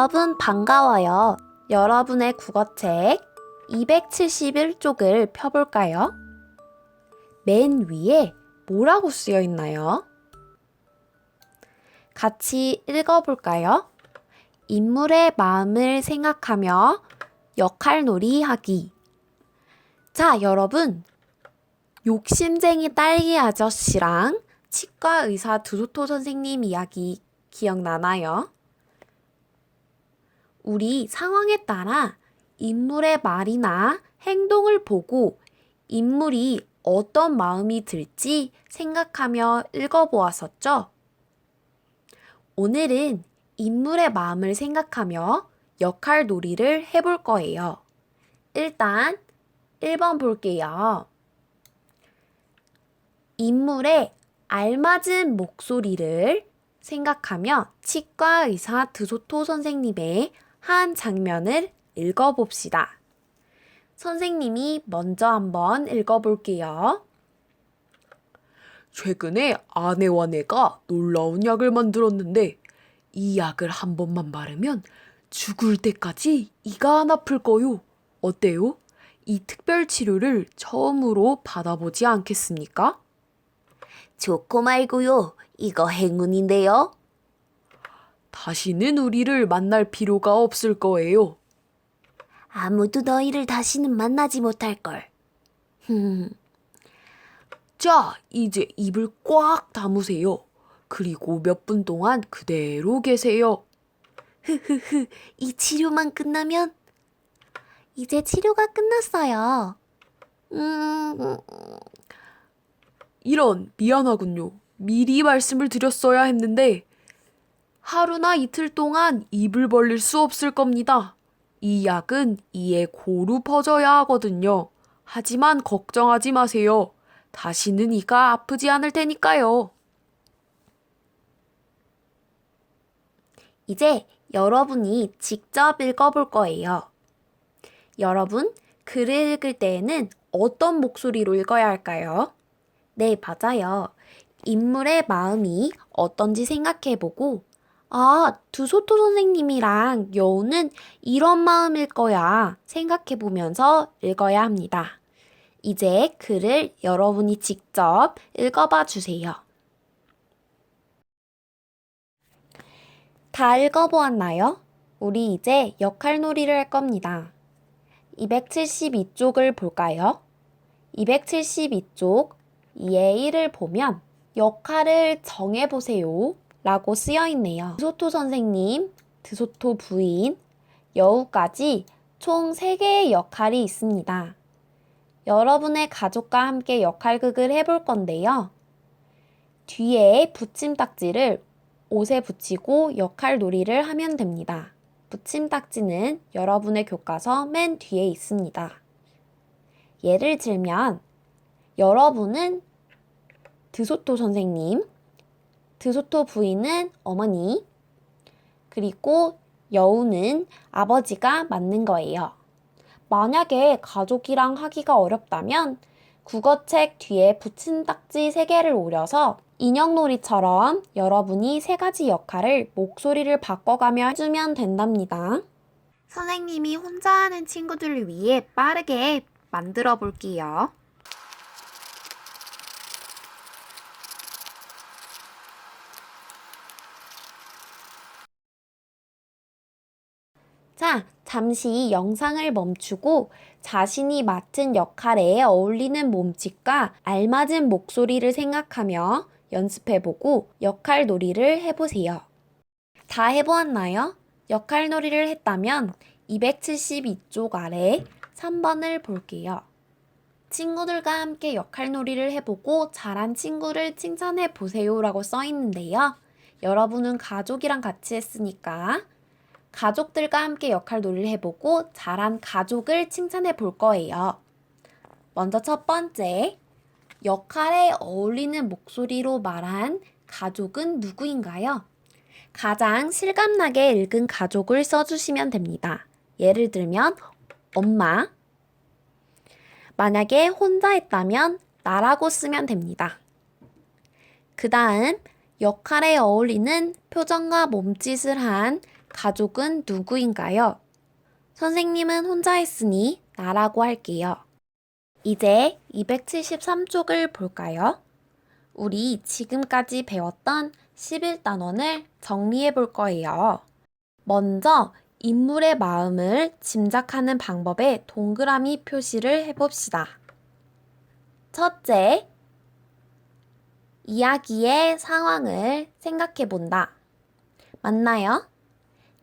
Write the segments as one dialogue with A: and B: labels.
A: 여러분 반가워요. 여러분의 국어책 271쪽을 펴볼까요? 맨 위에 뭐라고 쓰여 있나요? 같이 읽어볼까요? 인물의 마음을 생각하며 역할놀이 하기. 자, 여러분. 욕심쟁이 딸기 아저씨랑 치과 의사 드소토 선생님 이야기 기억나나요? 우리 상황에 따라 인물의 말이나 행동을 보고 인물이 어떤 마음이 들지 생각하며 읽어보았었죠? 오늘은 인물의 마음을 생각하며 역할 놀이를 해볼 거예요. 일단 1번 볼게요. 인물의 알맞은 목소리를 생각하며 치과 의사 드소토 선생님의 한 장면을 읽어봅시다. 선생님이 먼저 한번 읽어볼게요.
B: 최근에 아내와 내가 놀라운 약을 만들었는데 이 약을 한 번만 바르면 죽을 때까지 이가 안 아플 거요. 어때요? 이 특별 치료를 처음으로 받아보지 않겠습니까?
A: 좋고 말고요. 이거 행운인데요.
B: 다시는 우리를 만날 필요가 없을 거예요.
A: 아무도 너희를 다시는 만나지 못할걸.
B: 자, 이제 입을 꽉 다무세요. 그리고 몇 분 동안 그대로 계세요.
A: 이 치료만 끝나면? 이제 치료가 끝났어요.
B: 이런, 미안하군요. 미리 말씀을 드렸어야 했는데 하루나 이틀 동안 입을 벌릴 수 없을 겁니다. 이 약은 이에 고루 퍼져야 하거든요. 하지만 걱정하지 마세요. 다시는 이가 아프지 않을 테니까요.
A: 이제 여러분이 직접 읽어볼 거예요. 여러분, 글을 읽을 때에는 어떤 목소리로 읽어야 할까요? 네, 맞아요. 인물의 마음이 어떤지 생각해보고, 아, 드소토 선생님이랑 여우는 이런 마음일 거야 생각해보면서 읽어야 합니다. 이제 글을 여러분이 직접 읽어봐 주세요. 다 읽어보았나요? 우리 이제 역할놀이를 할 겁니다. 272쪽을 볼까요? 272쪽 2의 1을 보면 역할을 정해보세요 라고 쓰여 있네요. 드소토 선생님, 드소토 부인, 여우까지 총 3개의 역할이 있습니다. 여러분의 가족과 함께 역할극을 해볼 건데요. 뒤에 붙임딱지를 옷에 붙이고 역할놀이를 하면 됩니다. 붙임딱지는 여러분의 교과서 맨 뒤에 있습니다. 예를 들면 여러분은 드소토 선생님, 드소토 부인은 어머니, 그리고 여우는 아버지가 맞는 거예요. 만약에 가족이랑 하기가 어렵다면 국어책 뒤에 붙임딱지 3개를 오려서 인형놀이처럼 여러분이 3가지 역할을 목소리를 바꿔가며 해주면 된답니다. 선생님이 혼자 하는 친구들을 위해 빠르게 만들어 볼게요. 자, 잠시 영상을 멈추고 자신이 맡은 역할에 어울리는 몸짓과 알맞은 목소리를 생각하며 연습해보고 역할놀이를 해보세요. 다 해보았나요? 역할놀이를 했다면 272쪽 아래 3번을 볼게요. 친구들과 함께 역할놀이를 해보고 잘한 친구를 칭찬해보세요 라고 써있는데요. 여러분은 가족이랑 같이 했으니까 가족들과 함께 역할놀이를 해보고 잘한 가족을 칭찬해 볼 거예요. 먼저 첫 번째, 역할에 어울리는 목소리로 말한 가족은 누구인가요? 가장 실감나게 읽은 가족을 써주시면 됩니다. 예를 들면 엄마, 만약에 혼자 했다면 나라고 쓰면 됩니다. 그 다음 역할에 어울리는 표정과 몸짓을 한 가족은 누구인가요? 선생님은 혼자 했으니 나라고 할게요. 이제 273쪽을 볼까요? 우리 지금까지 배웠던 11단원을 정리해 볼 거예요. 먼저 인물의 마음을 짐작하는 방법에 동그라미 표시를 해봅시다. 첫째, 이야기의 상황을 생각해 본다. 맞나요?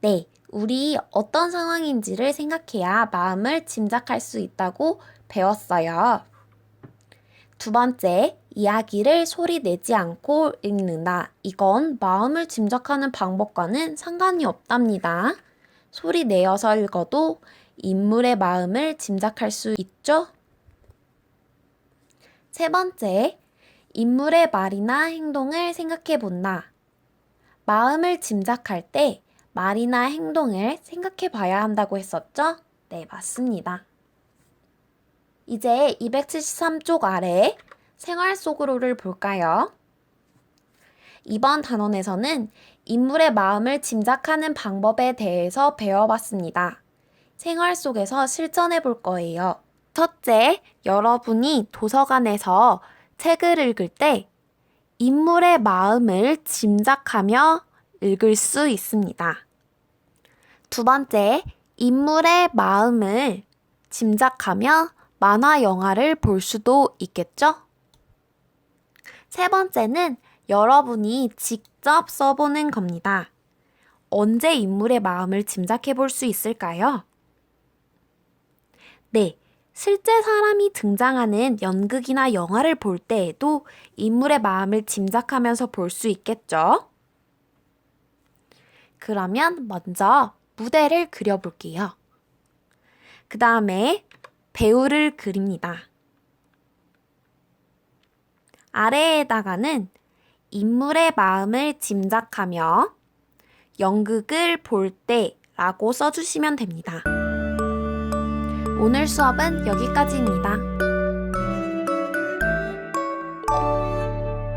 A: 네, 우리 어떤 상황인지를 생각해야 마음을 짐작할 수 있다고 배웠어요. 두 번째, 이야기를 소리 내지 않고 읽는다. 이건 마음을 짐작하는 방법과는 상관이 없답니다. 소리 내어서 읽어도 인물의 마음을 짐작할 수 있죠? 세 번째, 인물의 말이나 행동을 생각해 본다. 마음을 짐작할 때 말이나 행동을 생각해 봐야 한다고 했었죠? 네, 맞습니다. 이제 273쪽 아래 생활 속으로를 볼까요? 이번 단원에서는 인물의 마음을 짐작하는 방법에 대해서 배워봤습니다. 생활 속에서 실전해 볼 거예요. 첫째, 여러분이 도서관에서 책을 읽을 때 인물의 마음을 짐작하며 읽을 수 있습니다. 두 번째, 인물의 마음을 짐작하며 만화 영화를 볼 수도 있겠죠? 세 번째는 여러분이 직접 써보는 겁니다. 언제 인물의 마음을 짐작해 볼 수 있을까요? 네, 실제 사람이 등장하는 연극이나 영화를 볼 때에도 인물의 마음을 짐작하면서 볼 수 있겠죠? 그러면 먼저 무대를 그려볼게요. 그 다음에 배우를 그립니다. 아래에다가는 인물의 마음을 짐작하며 연극을 볼 때라고 써주시면 됩니다. 오늘 수업은 여기까지입니다.